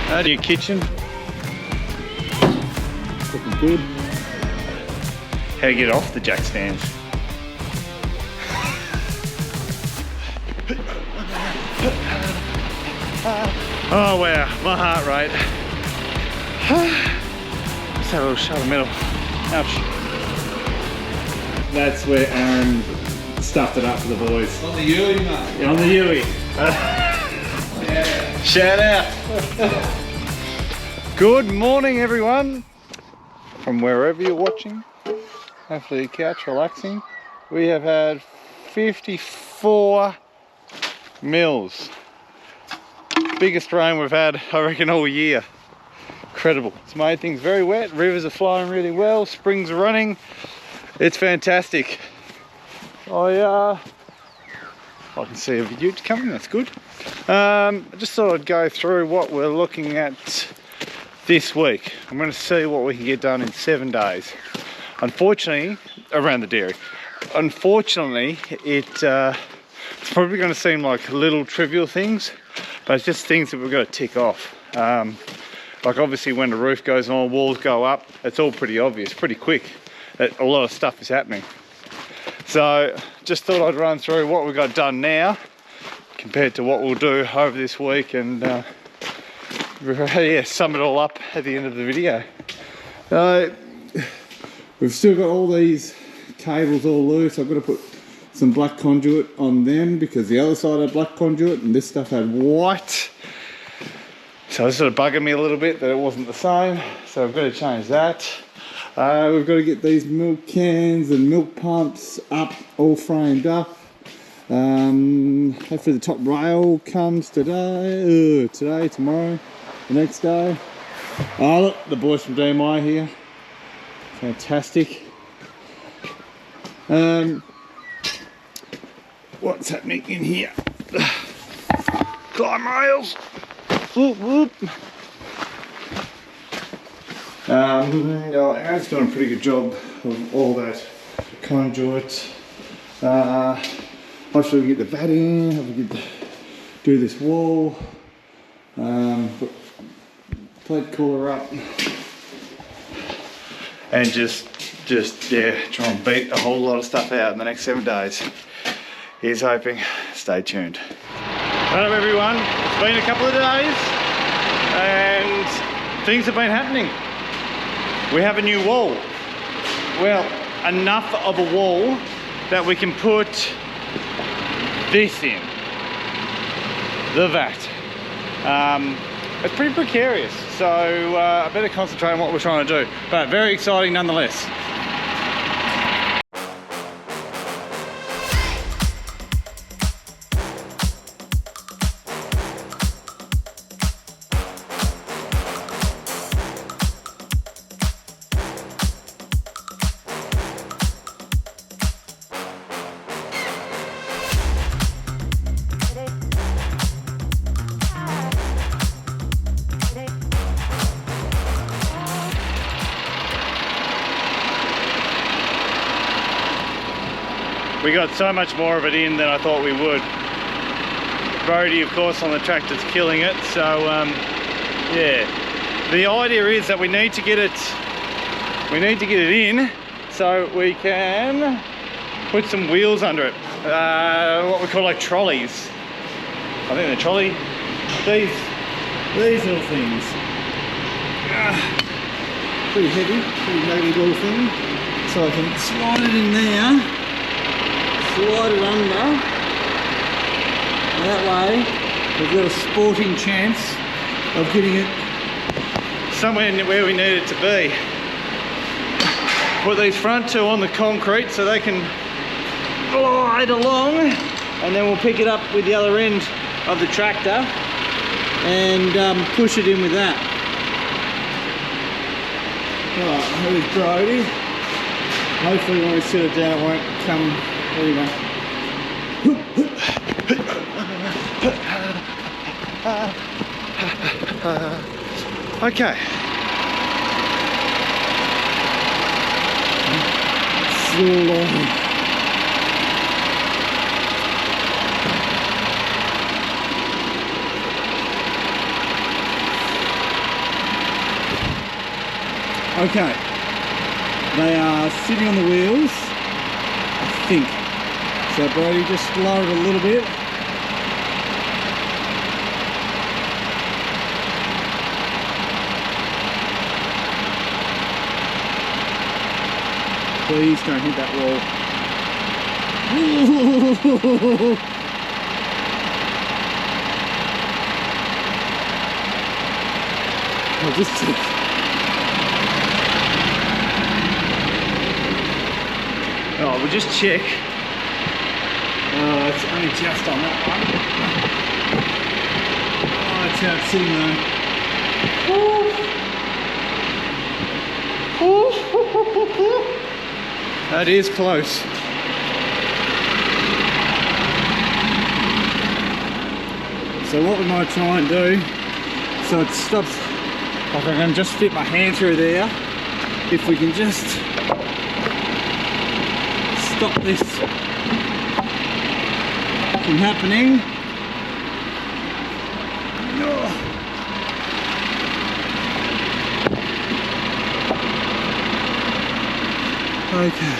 Out of your kitchen. Looking good. How to get off the jack stands. Oh wow, my heart rate. Just had a little shot of metal. Ouch. That's where Aaron stuffed it up for the boys. On the Yui, mate. On the Yui. Yeah. Shout out. Good morning everyone. From wherever you're watching. Hopefully your couch relaxing. We have had 54 mils. Biggest rain we've had, I reckon, all year. Incredible. It's made things very wet. Rivers are flowing really well. Springs are running. It's fantastic. I can see a video coming. That's good. I just thought I'd go through what we're looking at this week. I'm going to see what we can get done in 7 days. Unfortunately, around the dairy. Unfortunately, it's probably going to seem like little trivial things, but it's just things that we've got to tick off. Like obviously when the roof goes on, walls go up, it's all pretty obvious, pretty quick that a lot of stuff is happening. So just thought I'd run through what we've got done now compared to what we'll do over this week, and yeah, sum it all up at the end of the video. We've still got all these cables all loose. I've got to put some black conduit on them because the other side had black conduit and this stuff had white. So it's sort of bugging me a little bit that it wasn't the same. So I've got to change that. We've got to get these milk cans and milk pumps up, all framed up. Hopefully the top rail comes today, tomorrow, the next day. Oh look, the boys from DMI here. Fantastic. What's happening in here? Climb rails. Whoop, whoop. Aaron's done a pretty good job of all that conduit. Hopefully we get the vat in, hopefully we get do this wall. Put plate cooler up. And just yeah, try and beat a whole lot of stuff out in the next 7 days. Here's hoping. Stay tuned. Hello everyone, it's been a couple of days and things have been happening. We have a new wall. Well, enough of a wall that we can put this in, the vat. It's pretty precarious, so I better concentrate on what we're trying to do, but very exciting nonetheless. We got so much more of it in than I thought we would. Brody, of course, on the tractor's killing it. So, yeah. The idea is that we need to get it in so we can put some wheels under it. What we call like trolleys. I think the trolley, these little things. Pretty heavy, pretty nugget little thing. So I can slide it in there. Slide it under, that way we've got a sporting chance of getting it somewhere where we need it to be. Put these front two on the concrete so they can glide along, and then we'll pick it up with the other end of the tractor and push it in with that. Right, here's Brody. Hopefully when we sit it down it won't come. There you go. Okay. Slowly. Okay. They are sitting on the wheels, I think. So Brody, just lower it a little bit. Please don't hit that wall. I'll just check. Oh, we'll just check. Oh, it's only just on that one. Oh, that's how it's sitting though. That is close. So what we might try and do, so it stops, like I can just fit my hand through there. If we can just stop this from happening. Okay,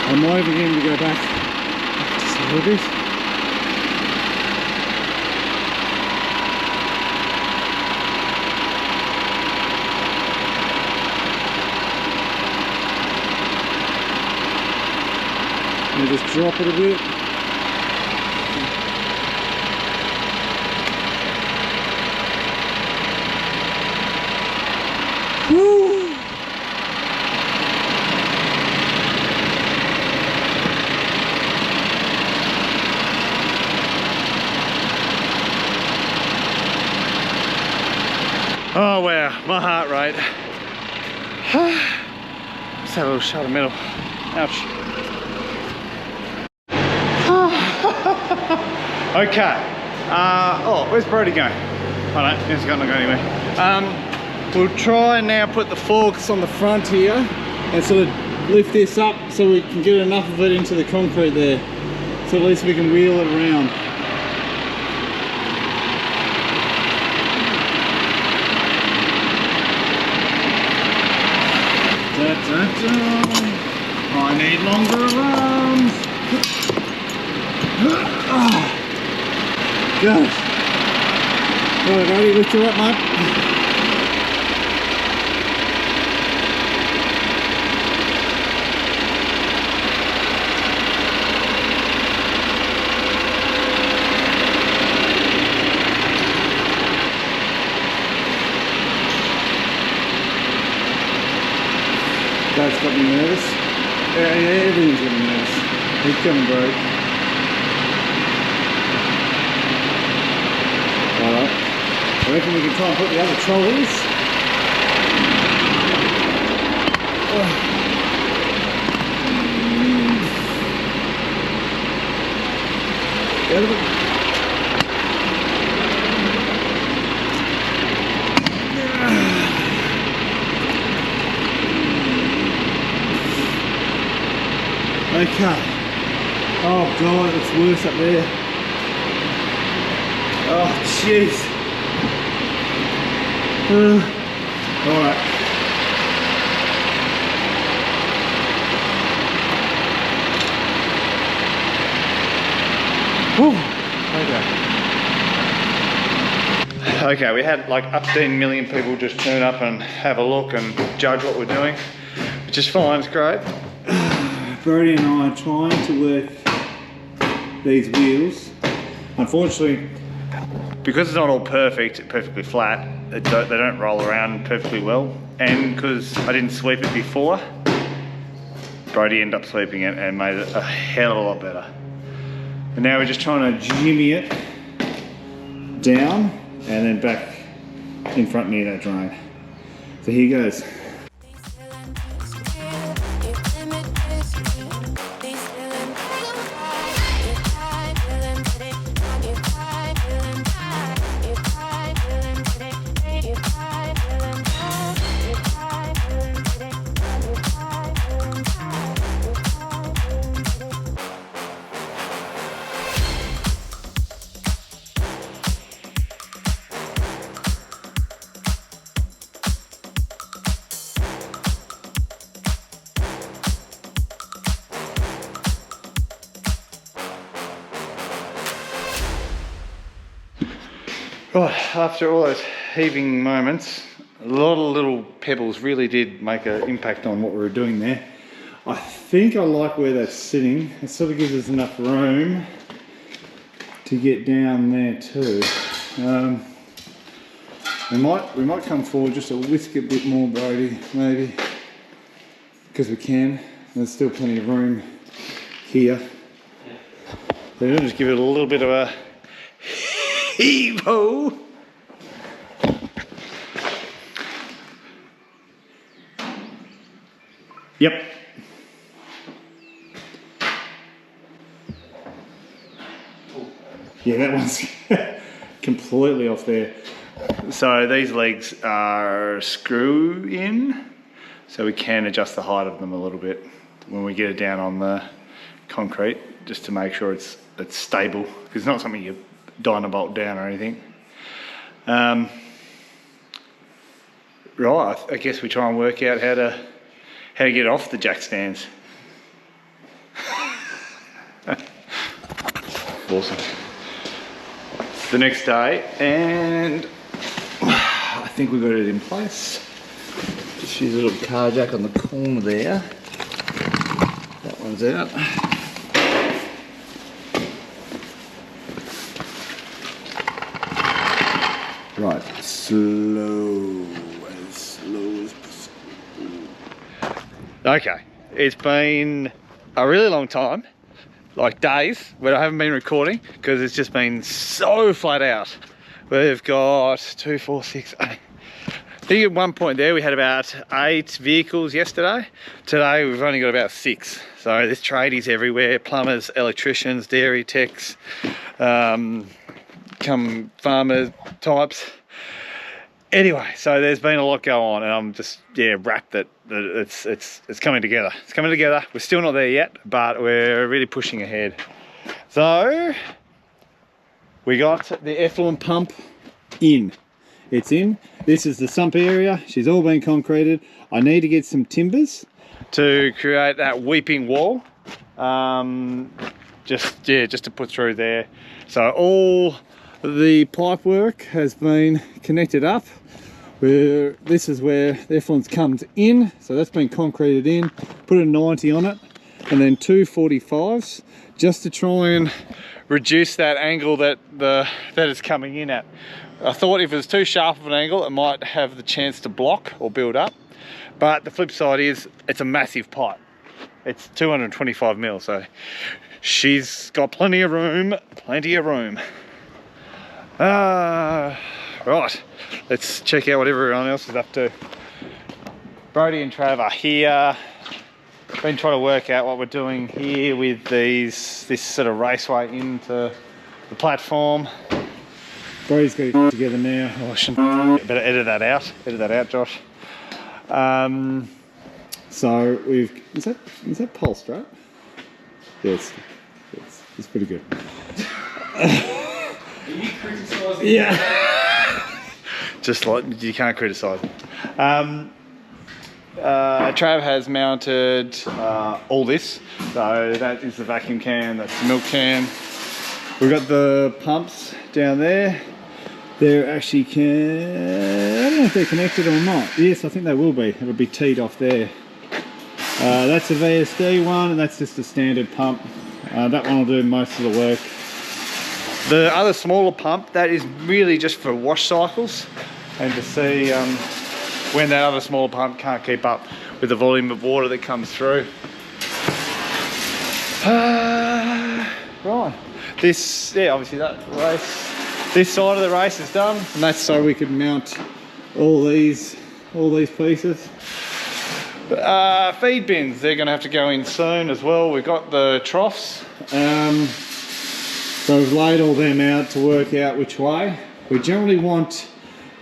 I'm over again to go back just a little bit. And just drop it a bit. Woo! Oh wow, my heart rate. Just had a little shot of metal. Ouch. Okay. Oh, where's Brody going? I don't know, he's not going anywhere. We'll try and now put the forks on the front here and sort of lift this up so we can get enough of it into the concrete there. So at least we can wheel it around. I need longer arms. Oh, gosh. Alright, Brody, lift her up, mate. That's got me nervous. Everything's got me nervous. Keep coming, bro. Alright. I reckon we can try and put the other trolleys. Get it. Okay. Oh god, it's worse up there. Oh jeez. Alright. Okay, we had like 15 million people just turn up and have a look and judge what we're doing, which is fine, it's great. Brody and I are trying to work these wheels. Unfortunately, because it's not all perfectly flat, they don't roll around perfectly well. And because I didn't sweep it before, Brody ended up sweeping it and made it a hell of a lot better. And now we're just trying to jimmy it down and then back in front near that drain. So here goes. Right, after all those heaving moments, a lot of little pebbles really did make an impact on what we were doing there. I think I like where that's sitting. It sort of gives us enough room to get down there too. We might come forward just a whisk a bit more, Brody, maybe, because we can. There's still plenty of room here. So we'll just give it a little bit of a heave-ho. Yep. Yeah, that one's completely off there. So these legs are screw in, so we can adjust the height of them a little bit when we get it down on the concrete, just to make sure it's stable, because it's not something you dynabolt down or anything. Right, I guess we try and work out how to get off the jack stands. Awesome. It's the next day, and I think we've got it in place. Just use a little car jack on the corner there. That one's out. Right, slow as possible. Okay, it's been a really long time, like days, but I haven't been recording because it's just been so flat out. We've got 2, 4, 6, 8. I think at one point there we had about 8 vehicles yesterday. Today we've only got about 6. So there's tradies everywhere, plumbers, electricians, dairy techs, come farmer types. Anyway, so there's been a lot going on, and I'm just wrapped that it's coming together. It's coming together. We're still not there yet, but we're really pushing ahead. So we got the effluent pump in. It's in. This is the sump area. She's all been concreted. I need to get some timbers to create that weeping wall. Just to put through there. So all the pipe work has been connected up. This is where the effluent comes in. So that's been concreted in. Put a 90 on it, and then 2 45s, just to try and reduce that angle that is coming in at. I thought if it was too sharp of an angle, it might have the chance to block or build up. But the flip side is it's a massive pipe. It's 225 mil, so she's got plenty of room, Right, let's check out what everyone else is up to. Brody and Trav are here. Been trying to work out what we're doing here with this sort of raceway into the platform. Brody's got it together now. Oh, I shouldn't. Better edit that out. Edit that out, Josh. So we've is that pole strap? Yes, it's pretty good. Are you criticising? Yeah. Just like you can't criticise. Trav has mounted all this. So that is the vacuum can, that's the milk can. We've got the pumps down there. They're actually I don't know if they're connected or not. Yes, I think they will be. It'll be teed off there. That's a VSD one, and that's just a standard pump. That one will do most of the work. The other smaller pump, that is really just for wash cycles, and to see when that other smaller pump can't keep up with the volume of water that comes through. Right, this, obviously that race, this side of the race is done, and that's so we could mount all these pieces. Feed bins, they're going to have to go in soon as well. We've got the troughs, so we've laid all them out to work out which way. We generally want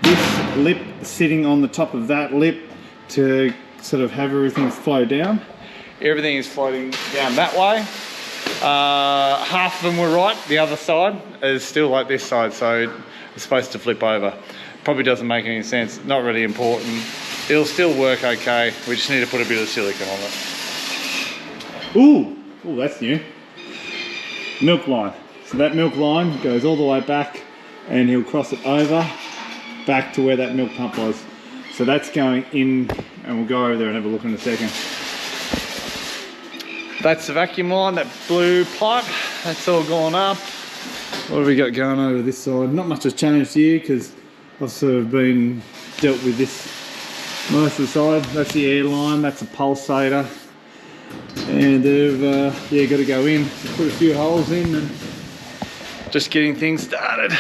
this lip sitting on the top of that lip to sort of have everything flow down. Everything is floating down that way. Half of them were right, the other side is still like this side, so it's supposed to flip over. Probably doesn't make any sense, not really important. It'll still work okay, we just need to put a bit of silicone on it. Ooh, that's new. Milk line. So that milk line goes all the way back and he'll cross it over back to where that milk pump was. So that's going in, and we'll go over there and have a look in a second. That's the vacuum line, that blue pipe, that's all gone up. What have we got going over this side? Not much has changed here because I've sort of been dealt with this most of the side. That's the air line, that's a pulsator. And they've yeah, got to go in, put a few holes in and just getting things started.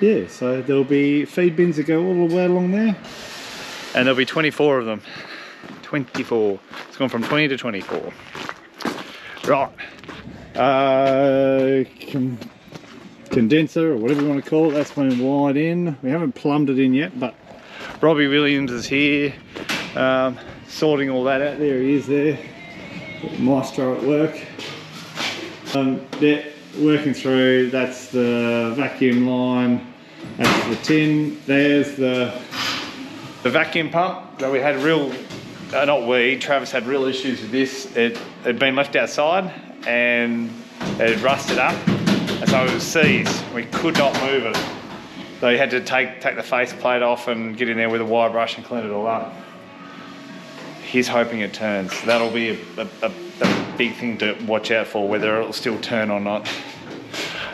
Yeah, so there'll be feed bins that go all the way along there. And there'll be 24 of them. 24. It's gone from 20 to 24. Right. Condenser or whatever you want to call it, that's been wired in. We haven't plumbed it in yet, but Robbie Williams is here sorting all that out. There he is there. Maestro at work. They're working through, that's the vacuum line, that's the tin, there's the vacuum pump that we had Travis had real issues with this. It had been left outside and it had rusted up, and so it was seized. We could not move it. So you had to take the face plate off and get in there with a wire brush and clean it all up. He's hoping it turns. That'll be a big thing to watch out for, whether it'll still turn or not.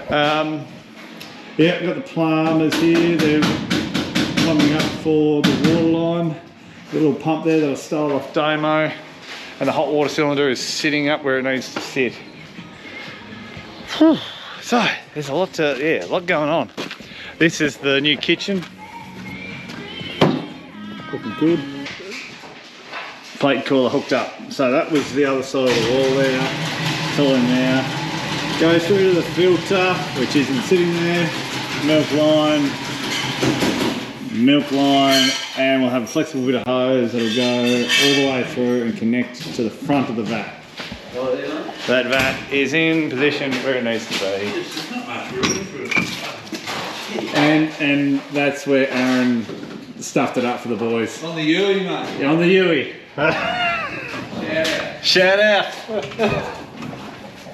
Yeah, we've got the plumbers here. They're plumbing up for the water line. The little pump there that I stole off Damo, and the hot water cylinder is sitting up where it needs to sit. Whew. So there's a lot going on. This is the new kitchen. Looking good. Plate cooler hooked up. So that was the other side of the wall there. It's all in there. Go through to the filter, which isn't sitting there. Milk line, and we'll have a flexible bit of hose that'll go all the way through and connect to the front of the vat. That vat is in position where it needs to be. And that's where Aaron stuffed it up for the boys. On the Yui, mate. Yeah, on the Yui. Shout out.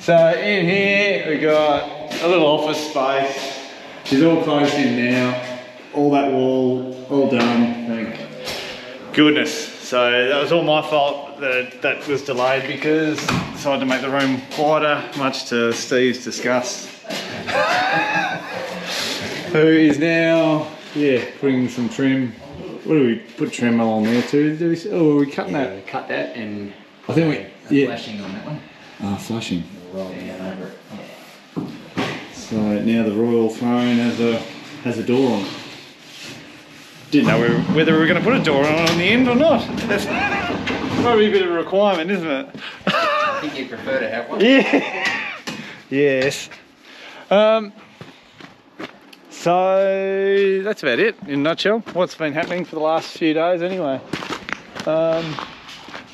So in here we got a little office space. She's all closed in now. All that wall, all done, thank goodness. So that was all my fault that was delayed, because I decided to make the room quieter, much to Steve's disgust. Who is now, yeah, putting some trim. What do we put trim on there too? Are we cutting that? Cut that and I think we, flashing on that one. Ah, flashing. Roll it over. So now the Royal Throne has a door on it. Didn't know whether we were going to put a door on the end or not. That's probably a bit of a requirement, isn't it? I think you prefer to have one. Yeah. Yes. So that's about it in a nutshell. What's been happening for the last few days anyway.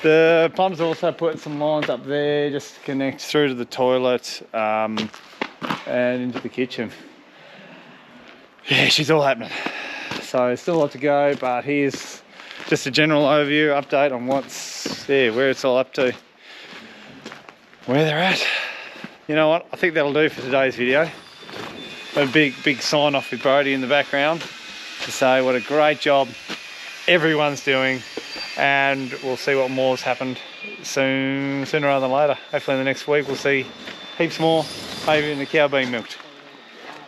The plumber's also put some lines up there just to connect through to the toilet and into the kitchen. Yeah, she's all happening. So still a lot to go, but here's just a general overview, update on where it's all up to, where they're at. You know what, I think that'll do for today's video. A big sign off with Brody in the background to say what a great job everyone's doing, and we'll see what more's happened sooner rather than later. Hopefully in the next week we'll see heaps more, maybe in the cow being milked.